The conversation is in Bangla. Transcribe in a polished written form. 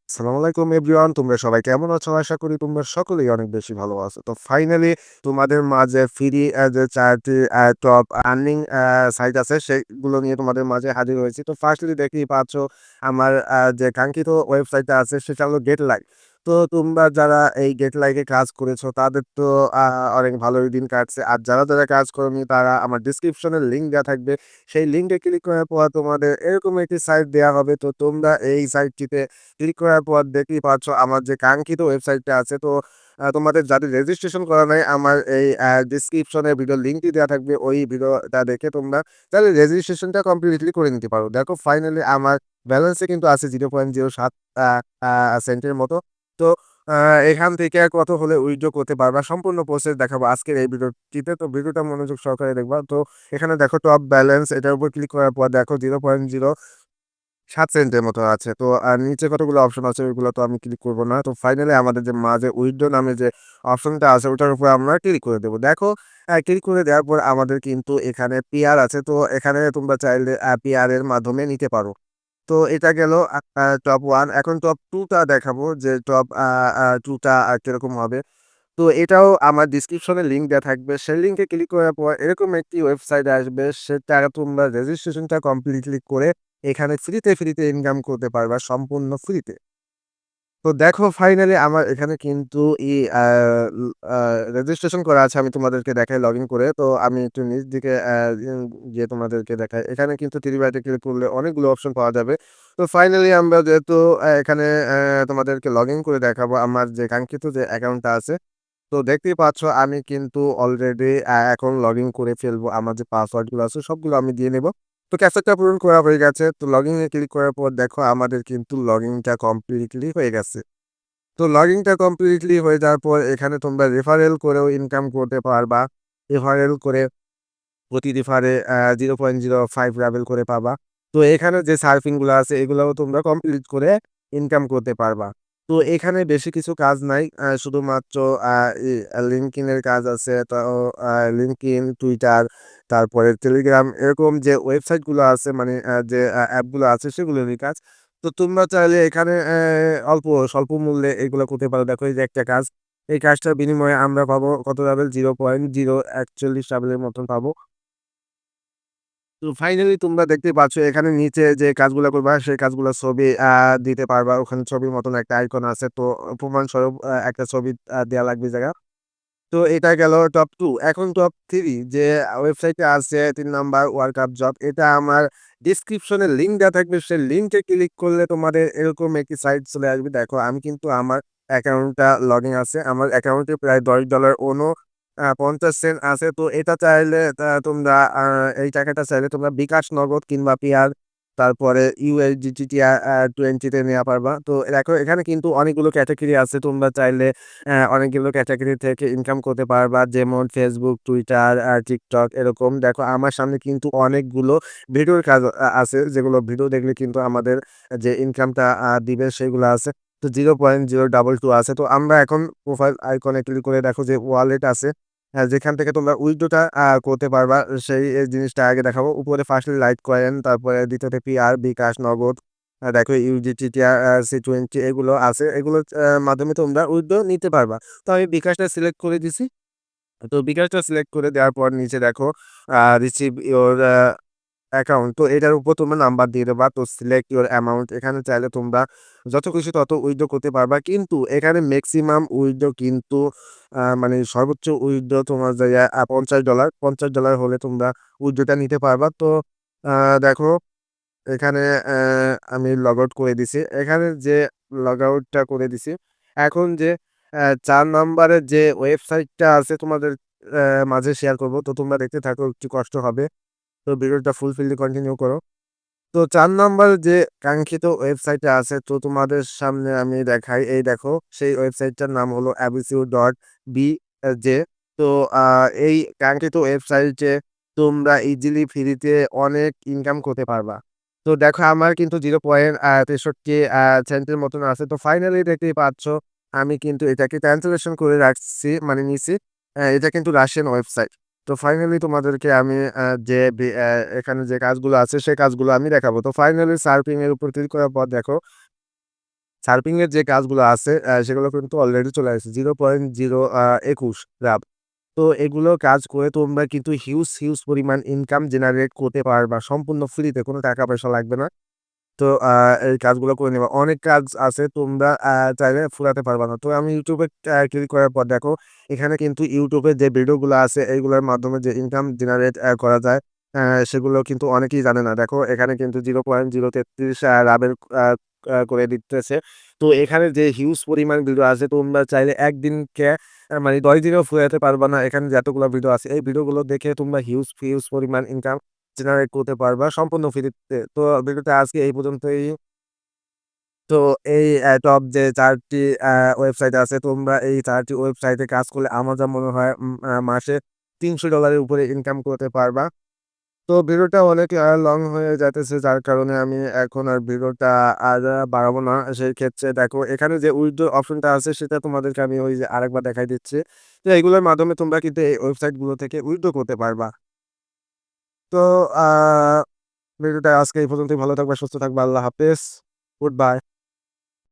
আসসালামু আলাইকুম এভরিওয়ান, তোমরা সবাই কেমন আছো? আশা করি তোমরা সকলেই অনেক বেশি ভালো আছো। তো ফাইনালি তোমাদের মাঝে ফ্রি যে ৪টি টপ আর্নিং সাইট আছে সেগুলো নিয়ে তোমাদের মাঝে হাজির হয়েছি। তো ফার্স্টলি দেখতেই পাচ্ছ আমার যে কাঙ্ক্ষিত ওয়েবসাইটটা আছে সেটা হলো গেটলাইক। তো তোমরা যারা এই গেটলাইকে কাজ করেছো তাদের তো অনেক ভালোই দিন কাটছে। আর যারা কাজ করোনি তারা আমার ডেসক্রিপশনে লিঙ্ক দেওয়া থাকবে। সেই লিঙ্কে ক্লিক করার পর তোমাদের এরকম একটি সাইট দেয়া হবে। তো তোমরা এই সাইটটিতে ক্লিক করার পর দেখতেই পাচ্ছ আমার যে কাঙ্ক্ষিত ওয়েবসাইটটা আছে। তো তোমাদের যাদের রেজিস্ট্রেশন করা নাই আমার এই ডেসক্রিপশনে ভিডিও লিঙ্কটি দেওয়া থাকবে। ওই ভিডিওটা দেখে তোমরা তাহলে রেজিস্ট্রেশনটা কমপ্লিটলি করে নিতে পারো। দেখো ফাইনালি আমার ব্যালেন্সে কিন্তু আছে 0.07 সেন্টের মতো। তো এখান থেকে কত হলে উইথড্র করতে পারবা সম্পূর্ণ প্রসেস দেখাবো আজকের এই ভিডিওটিতে। তো ভিডিওটা মনোযোগ সহকারে দেখবা। তো এখানে দেখো টপ ব্যালেন্স, এটার উপর ক্লিক করার পর দেখো 0.07 সেন্টের মতো আছে। তো নিচে কতগুলো অপশন আছে ওইগুলো তো আমি ক্লিক করব না। তো ফাইনালি আমাদের যে মাঝে উইথড্র নামে যে অপশনটা আছে ওটার উপর আমরা ক্লিক করে দেবো। দেখো ক্লিক করে দেওয়ার পর আমাদের কিন্তু এখানে পিআর আছে। তো এখানে তোমরা চাইলে পিআর এর মাধ্যমে নিতে পারো। তো এটা গেল টপ 1। এখন টপ 2 টা দেখাবো যে টপ 2 টা কিরকম হবে। তো এটাও আমার ডিসক্রিপশনে লিঙ্ক দেওয়া থাকবে। সেই লিঙ্কে ক্লিক করার পর এরকম একটি ওয়েবসাইট আসবে। সেটা তোমরা রেজিস্ট্রেশনটা কমপ্লিটলি করে এখানে ফ্রিতে ইনকাম করতে পারবা সম্পূর্ণ ফ্রিতে। তো দেখো ফাইনালি আমার এখানে কিন্তু রেজিস্ট্রেশন করা আছে। আমি তোমাদেরকে দেখাই লগইন করে। তো আমি একটু নিচ দিকে গিয়ে তোমাদেরকে দেখাই। এখানে কিন্তু থ্রি বাটে ক্লিক করলে অনেকগুলো অপশন পাওয়া যাবে। তো ফাইনালি আমরা যেহেতু এখানে তোমাদেরকে লগইন করে দেখাবো আমার যে কাঙ্ক্ষিত যে অ্যাকাউন্টটা আছে। তো দেখতেই পাচ্ছ আমি কিন্তু অলরেডি এখন লগইন করে ফেলবো। আমার যে পাসওয়ার্ডগুলো আছে সবগুলো আমি দিয়ে নেব। তো ক্যাপচাটা পূরণ করা হয়ে গেছে। তো লগইন এ ক্লিক করার পর দেখো আমাদের কিন্তু লগইনটা কমপ্লিটলি হয়ে গেছে। তো লগইনটা কমপ্লিটলি হয়ে যাওয়ার পর এখানে তোমরা রেফারেল করেও ইনকাম করতে পারবা। রেফারেল করে প্রতি রেফারে 0.05 রাবেল করে পাবা। তো এখানে যে সার্ফিং গুলো আছে এগুলাও তোমরা কমপ্লিট করে ইনকাম করতে পারবা। তো এখানে বেশি কিছু কাজ নাই। শুধুমাত্র লিঙ্কডইন এর কাজ আছে। তো লিঙ্কডইন, টুইটার, তারপরে টেলিগ্রাম এরকম যে ওয়েবসাইট গুলো আছে মানে যে অ্যাপ গুলো আছে সেগুলোরই কাজ। তো তোমরা চাইলে এখানে অল্প স্বল্প মূল্যে এগুলো করতে পারো। দেখো এই যে একটা কাজ, এই কাজটার বিনিময়ে আমরা পাবো কত রাবেল? 0.041 রাবেলের মতন পাবো। তো ফাইনালি তোমরা দেখতে পাচ্ছ এখানে নিচে যে কাজগুলো করবা সেই কাজগুলো ছবি দিতে পারবা। ওখানে ছবির মতন একটা আইকন আছে। তো প্রমাণস্বরূপ একটা ছবি দেয়া লাগবে জায়গা। তো এটা গেল টপ 2। এখন টপ 3 যে ওয়েবসাইটে আছে ৩ নাম্বার ওয়ার্কআপ জব। এটা আমার ডেসক্রিপশনে লিঙ্ক দেওয়া থাকবে। সেই লিঙ্কে ক্লিক করলে তোমাদের এরকম একটি সাইট চলে আসবে। দেখো আমি কিন্তু আমার অ্যাকাউন্টটা লগইন আছে। আমার অ্যাকাউন্টে প্রায় $10 50 সেন্ট আছে। তো এটা চাইলে তোমরা এই টাকাটা চাইলে তোমরা বিকাশ নগদ কিংবা পেয়ার তারপরে USDT 20 তে নেওয়া পারবা। তো দেখো এখানে কিন্তু অনেকগুলো ক্যাটেগরি আছে। তোমরা চাইলে অনেকগুলো ক্যাটেগরি থেকে ইনকাম করতে পারবা। যেমন Facebook, Twitter, TikTok এরকম। দেখো আমার সামনে কিন্তু অনেকগুলো ভিডিওর কাজ আছে যেগুলো ভিডিও দেখলে কিন্তু আমাদের যে ইনকামটা দিবে সেগুলো আছে। তো 0.022 আছে। তো আমরা এখন প্রোফাইল আইকনে ক্লিক করে দেখো যে ওয়ালেট আছে। যেখান থেকে তোমরা উইথড্রটা করতে পারবা সেই জিনিসটা আগে দেখাবো। উপরে ফার্স্টলি লাইট কয়েন, তারপরে দ্বিতীয়তে পিআর, বিকাশ, নগদ। দেখো USDT, C20 এগুলো আছে। এগুলোর মাধ্যমে তোমরা উইথড্র নিতে পারবা। তো আমি বিকাশটা সিলেক্ট করে দিছি। তো বিকাশটা সিলেক্ট করে দেওয়ার পর নিচে দেখো রিসিভ ইওর অ্যাকাউন্ট। তো এটার উপর তোমরা নাম্বার দিয়ে দেবা। তো সিলেক্ট ইওর অ্যামাউন্ট, এখানে চাইলে তোমরা যত খুশি তত উইথড্র করতে পারবা। কিন্তু এখানে মেক্সিমাম উইথড্র কিন্তু মানে সর্বোচ্চ উইথড্র তোমার জায়গা $50। $50 হলে তোমরা উইথড্রটা নিতে পারবা। তো দেখো এখানে আমি লগ আউট করে দিছি। এখানে যে লগ আউটটা করে দিছি। এখন যে ৪ নাম্বারের যে ওয়েবসাইটটা আছে তোমাদের মাঝে শেয়ার করব। তো তোমরা দেখতে থাকো, একটু কষ্ট হবে। তো ভিডিওটা ফুলফিলি কন্টিনিউ করো। তো ৪ নাম্বার যে কাঙ্ক্ষিত ওয়েবসাইটটা আছে তো তোমাদের সামনে আমি দেখাই। এই দেখো সেই ওয়েবসাইটটার নাম হলো abisu.bj। তো এই কাঙ্ক্ষিত ওয়েবসাইটে তোমরা ইজিলি ফ্রিতে অনেক ইনকাম করতে পারবা। তো দেখো আমার কিন্তু 0.63 সেন্টের মতন আছে। তো ফাইনালি দেখতেই পাচ্ছ আমি কিন্তু এটাকে ক্যান্সেলেশন করে রাখছি মানে নিছি। এটা কিন্তু রাশিয়ান ওয়েবসাইট। তো ফাইনালি তোমাদেরকে আমি যে এখানে যে কাজগুলো আছে সেই কাজগুলো আমি দেখাবো। তো ফাইনালি সার্ফিং এর উপর ক্লিক করার পর দেখো সার্ফিং এর যে কাজগুলো আছে সেগুলো কিন্তু অলরেডি চলে আসছে 0.21 রাব। তো এগুলো কাজ করে তোমরা কিন্তু হিউজ পরিমাণ ইনকাম জেনারেট করতে পারবা। সম্পূর্ণ ফ্রিতে, কোনো টাকা পয়সা লাগবে না। তো এই কাজগুলো করে নিবা। অনেক কাজ আছে, তোমরা চাইলে ফুরাতে পারবা না। তো আমি YouTube এ ক্লিক করার পর দেখো এখানে কিন্তু YouTube এ যে ভিডিওগুলো আছে এইগুলোর মাধ্যমে যে ইনকাম জেনারেট করা যায় আ সেগুলো কিন্তু অনেকেই জানে না। দেখো এখানে কিন্তু 0.033 রাবের আ আ করে দিতেছে। তো এখানে যে হিউজ পরিমাণ ভিডিও আছে, তোমরা চাইলে একদিনকে মানে ১০ দিনেও ফুরাতে পারবা না। এখানে যতগুলো ভিডিও আছে এই ভিডিওগুলো দেখে তোমরা হিউজ পরিমাণ ইনকাম জেনারেট করতে পারবা সম্পূর্ণ ফ্রিতে। তো ভিডিওটা আজকে এই পর্যন্তই। তো এই টপ যে ৪ টি আ ওয়েবসাইট আছে, তোমরা এই ৪ টি ওয়েবসাইটে কাজ করলে আমার যা মনে হয় মাসে $৩০০ এর উপরে ইনকাম করতে পারবা। তো ভিডিওটা অনেক লং হয়ে যাইতেছে, যার কারণে আমি এখন আর ভিডিওটা আর বাড়াবো না। সেই ক্ষেত্রে দেখো এখানে যে উইথড্র অপশনটা আছে সেটা তোমাদেরকে আমি ওই যে আরেকবার দেখাই দিচ্ছি। তো এগুলোর মাধ্যমে তোমরা কিন্তু এই ওয়েবসাইট গুলো থেকে উইথড্র করতে পারবা। তো আ ভিডিওটা আজকে এই পর্যন্তই। ভালো থাকবা, সুস্থ থাকবা। আল্লাহ হাফেজ। Good bye.